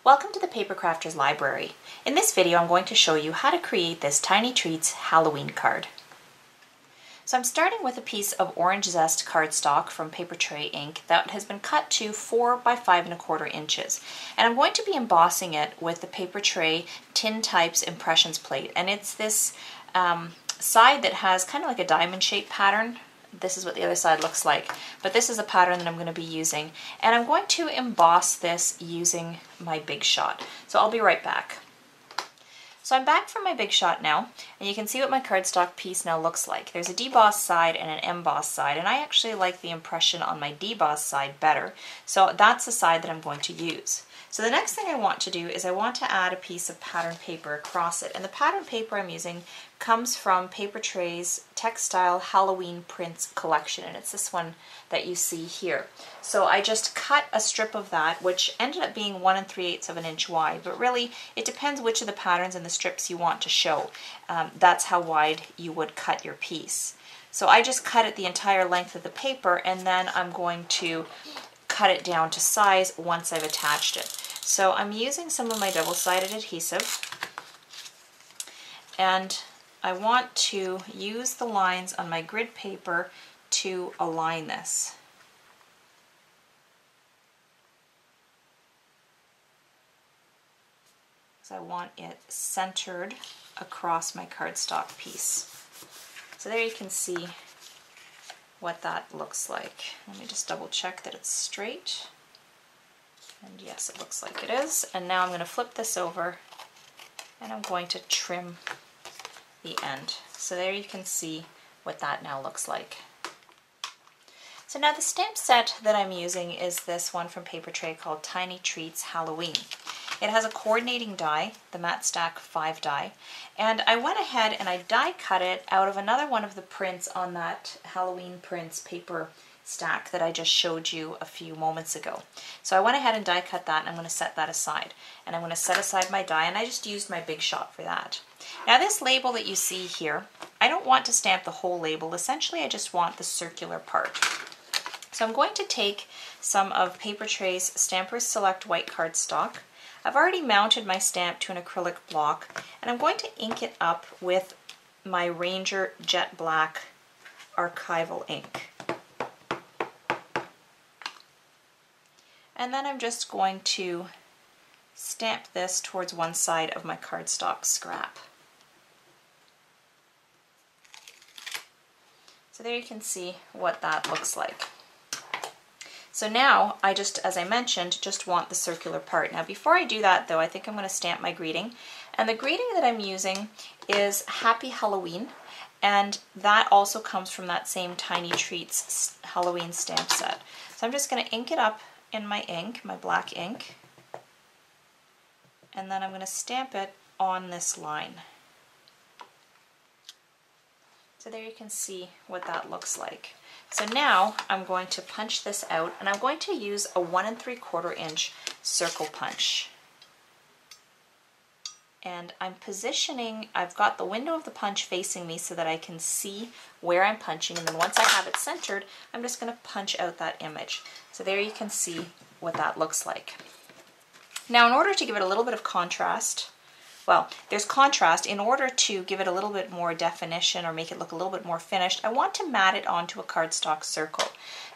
Welcome to the Paper Crafters Library. In this video I'm going to show you how to create this Tiny Treats Halloween card. So I'm starting with a piece of orange zest cardstock from Paper Tray ink that has been cut to 4 by 5¼ inches. And I'm going to be embossing it with the Paper Tray Tin Types Impressions plate. And it's this side that has kind of like a diamond shaped pattern. This is what the other side looks like, but this is a pattern that I'm going to be using, and I'm going to emboss this using my Big Shot. So I'll be right back. So I'm back from my Big Shot now, and you can see what my cardstock piece now looks like. There's a deboss side and an emboss side, and I actually like the impression on my deboss side better, so that's the side that I'm going to use. So the next thing I want to do is I want to add a piece of pattern paper across it, and the pattern paper I'm using comes from Paper Tray's Textile Halloween Prints collection, and it's this one that you see here. So I just cut a strip of that, which ended up being 1 3/8 of an inch wide, but really it depends which of the patterns and the strips you want to show. That's how wide you would cut your piece. So I just cut it the entire length of the paper, and then I'm going to cut it down to size once I've attached it. So I'm using some of my double-sided adhesive, and I want to use the lines on my grid paper to align this. So I want it centered across my cardstock piece. So there you can see what that looks like. Let me just double check that it's straight. And yes, it looks like it is. And now I'm going to flip this over and I'm going to trim the end. So there you can see what that now looks like. So now the stamp set that I'm using is this one from Paper Tray called Tiny Treats Halloween. It has a coordinating die, the Matte Stack 5 die, and I went ahead and I die cut it out of another one of the prints on that Halloween Prints paper stack that I just showed you a few moments ago. So I went ahead and die cut that, and I'm going to set that aside. And I'm going to set aside my die, and I just used my Big Shot for that. Now this label that you see here, I don't want to stamp the whole label. Essentially I just want the circular part. So I'm going to take some of Paper Tray's Stampers Select white cardstock. I've already mounted my stamp to an acrylic block, and I'm going to ink it up with my Ranger Jet Black archival ink. And then I'm just going to stamp this towards one side of my cardstock scrap. So there you can see what that looks like. So now I just, as I mentioned, just want the circular part. Now before I do that though, I think I'm going to stamp my greeting. And the greeting that I'm using is Happy Halloween, and that also comes from that same Tiny Treats Halloween stamp set. So I'm just going to ink it up in my ink, my black ink, and then I'm going to stamp it on this line. So there you can see what that looks like. So now I'm going to punch this out, and I'm going to use a 1 3/4 inch circle punch. And I'm positioning, I've got the window of the punch facing me so that I can see where I'm punching, and then once I have it centered, I'm just going to punch out that image. So there you can see what that looks like. Now in order to give it a little bit of contrast, well, there's contrast. In order to give it a little bit more definition or make it look a little bit more finished, I want to mat it onto a cardstock circle.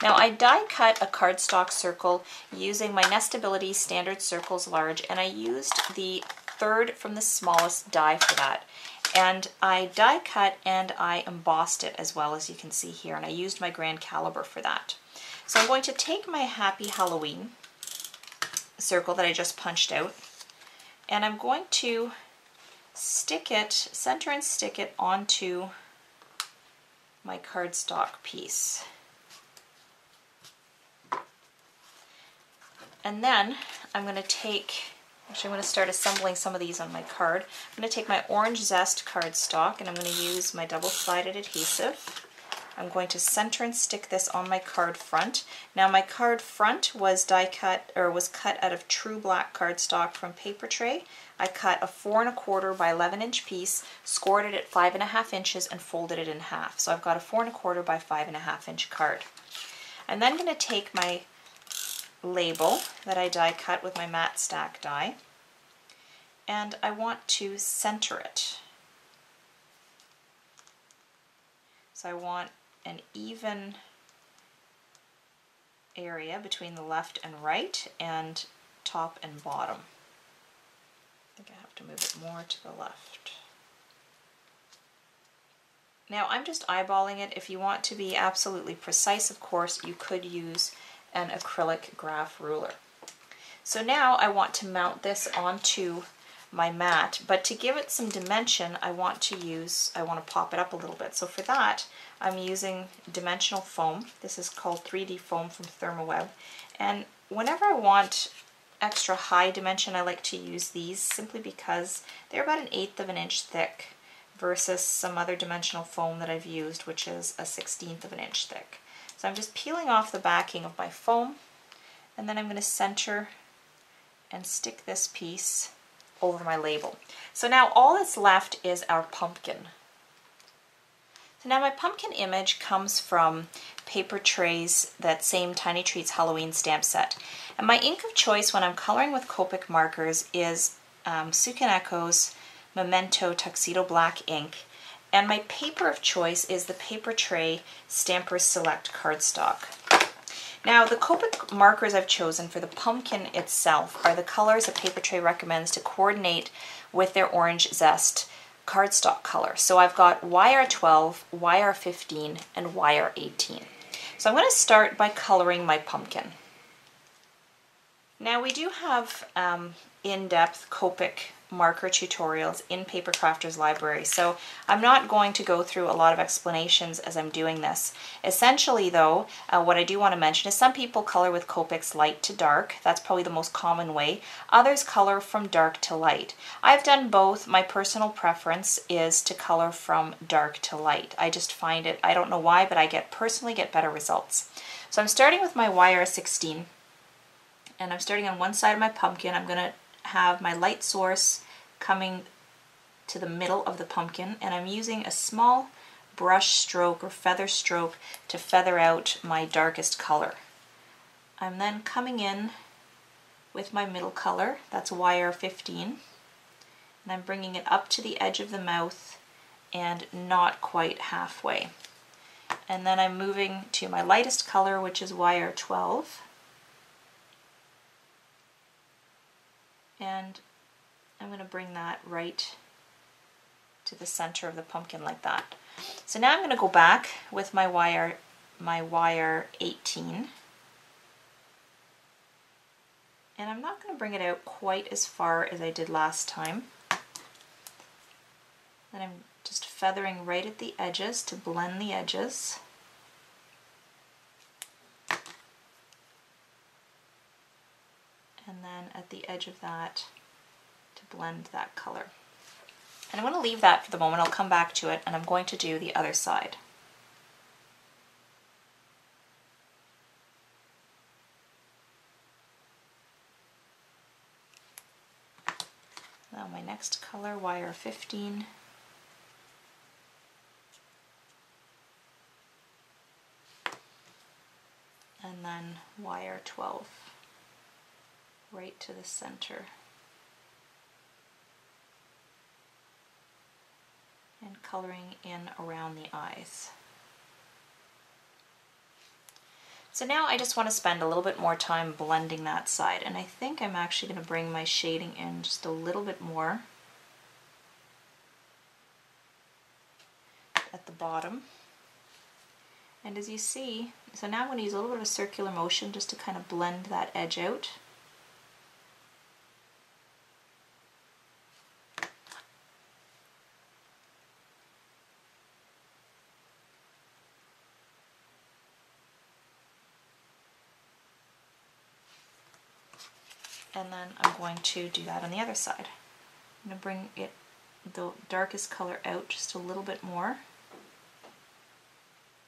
Now I die cut a cardstock circle using my Nestability Standard Circles Large, and I used the third from the smallest die for that. And I die cut and I embossed it as well, as you can see here, and I used my grand caliber for that. So I'm going to take my Happy Halloween circle that I just punched out, and I'm going to stick it, center and stick it onto my cardstock piece. And then I'm going to take, actually I'm going to start assembling some of these on my card. I'm going to take my orange zest cardstock, and I'm going to use my double-sided adhesive. I'm going to center and stick this on my card front. Now my card front was die cut, or was cut out of true black cardstock from Paper Tray. I cut a 4 1/4 by 11 inch piece, scored it at 5 1/2 inches, and folded it in half. So I've got a 4 1/4 by 5 1/2 inch card. I'm then going to take my label that I die cut with my matte stack die, and I want to center it. So I want an even area between the left and right and top and bottom. I think I have to move it more to the left. Now I'm just eyeballing it. If you want to be absolutely precise, of course, you could use an acrylic graph ruler. So now I want to mount this onto my mat, but to give it some dimension, I want to pop it up a little bit. So for that, I'm using dimensional foam. This is called 3D foam from Thermoweb. And whenever I want extra high dimension, I like to use these simply because they're about 1/8 of an inch thick versus some other dimensional foam that I've used, which is 1/16 of an inch thick. So I'm just peeling off the backing of my foam, and then I'm going to center and stick this piece over my label. So now all that's left is our pumpkin. So now my pumpkin image comes from Paper Tray's that same Tiny Treats Halloween stamp set. And my ink of choice when I'm coloring with Copic markers is Sukaneko's Memento Tuxedo Black ink. And my paper of choice is the Paper Tray Stampers Select cardstock. Now the Copic markers I've chosen for the pumpkin itself are the colors that Paper Tray recommends to coordinate with their Orange Zest cardstock color. So I've got YR12, YR15, and YR18. So I'm going to start by coloring my pumpkin. Now we do have in-depth Copic marker tutorials in Paper Crafter's library, so I'm not going to go through a lot of explanations as I'm doing this. Essentially though, what I do want to mention is some people color with Copic's light to dark. That's probably the most common way. Others color from dark to light. I've done both. My personal preference is to color from dark to light. I just find it, I don't know why, but I personally get better results. So I'm starting with my YR16, and I'm starting on one side of my pumpkin. I'm going to have my light source coming to the middle of the pumpkin, and I'm using a small brush stroke or feather stroke to feather out my darkest color. I'm then coming in with my middle color, that's YR15, and I'm bringing it up to the edge of the mouth and not quite halfway. And then I'm moving to my lightest color, which is YR12. And I'm going to bring that right to the center of the pumpkin like that. So now I'm going to go back with my YR18, and I'm not going to bring it out quite as far as I did last time. Then I'm just feathering right at the edges to blend the edges. And then at the edge of that to blend that color. And I'm going to leave that for the moment. I'll come back to it, and I'm going to do the other side. Now my next color, YR15. And then YR12. Right to the center, and coloring in around the eyes. So now I just want to spend a little bit more time blending that side, and I think I'm actually going to bring my shading in just a little bit more at the bottom. And as you see, so now I'm going to use a little bit of a circular motion just to kind of blend that edge out. And then I'm going to do that on the other side. I'm going to bring the darkest color out just a little bit more.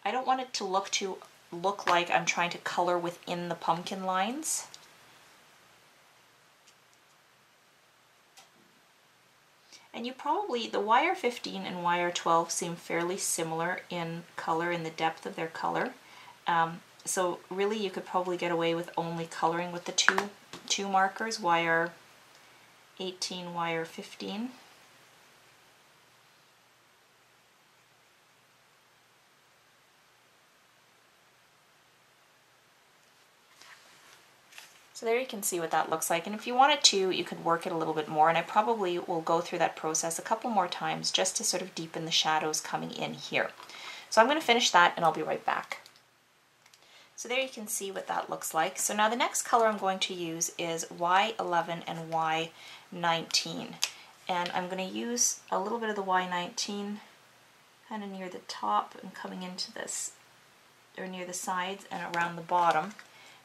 I don't want it to look like I'm trying to color within the pumpkin lines. And you probably, the YR15 and YR12 seem fairly similar in color, in the depth of their color. So really you could probably get away with only coloring with the two markers, YR 18, YR 15. So there you can see what that looks like, and if you wanted to, you could work it a little bit more, and I probably will go through that process a couple more times just to sort of deepen the shadows coming in here. So I'm going to finish that and I'll be right back. So there you can see what that looks like. So now the next color I'm going to use is Y11 and Y19, and I'm going to use a little bit of the Y19 kind of near the top and coming into this, or near the sides and around the bottom.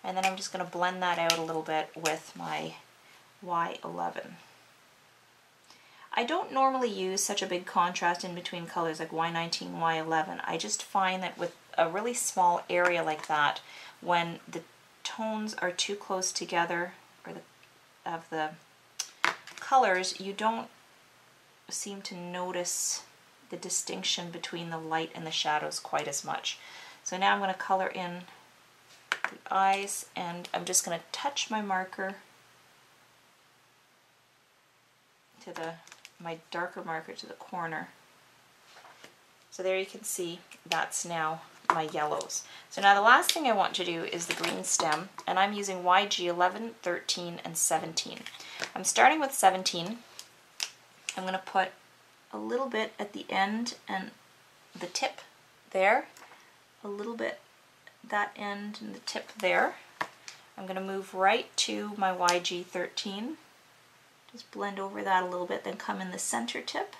And then I'm just going to blend that out a little bit with my Y11. I don't normally use such a big contrast in between colors like Y19, Y11. I just find that with a really small area like that, when the tones are too close together, or of the colors, you don't seem to notice the distinction between the light and the shadows quite as much. So now I'm going to color in the eyes, and I'm just going to touch my marker to my darker marker to the corner. So there you can see that's now my yellows. So now the last thing I want to do is the green stem, and I'm using YG 11, 13, and 17. I'm starting with 17. I'm going to put a little bit at the end and the tip there, a little bit that end and the tip there. I'm going to move right to my YG 13, just blend over that a little bit, then come in the center tip.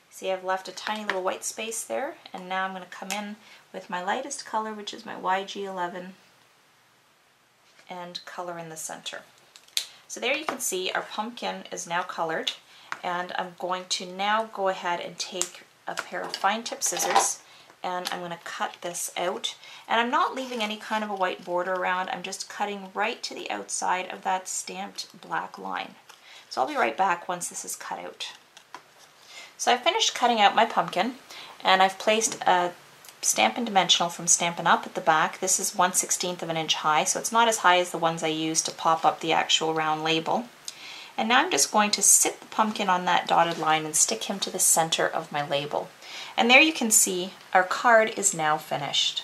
See, I've left a tiny little white space there, and now I'm going to come in with my lightest color, which is my YG 11, and color in the center. So there you can see our pumpkin is now colored, and I'm going to now go ahead and take a pair of fine tip scissors, and I'm going to cut this out. And I'm not leaving any kind of a white border around, I'm just cutting right to the outside of that stamped black line. So I'll be right back once this is cut out. So I finished cutting out my pumpkin, and I've placed a Stampin' Dimensional from Stampin' Up! At the back. This is 1/16 of an inch high, so it's not as high as the ones I used to pop up the actual round label. And now I'm just going to sit the pumpkin on that dotted line and stick him to the center of my label. And there you can see our card is now finished.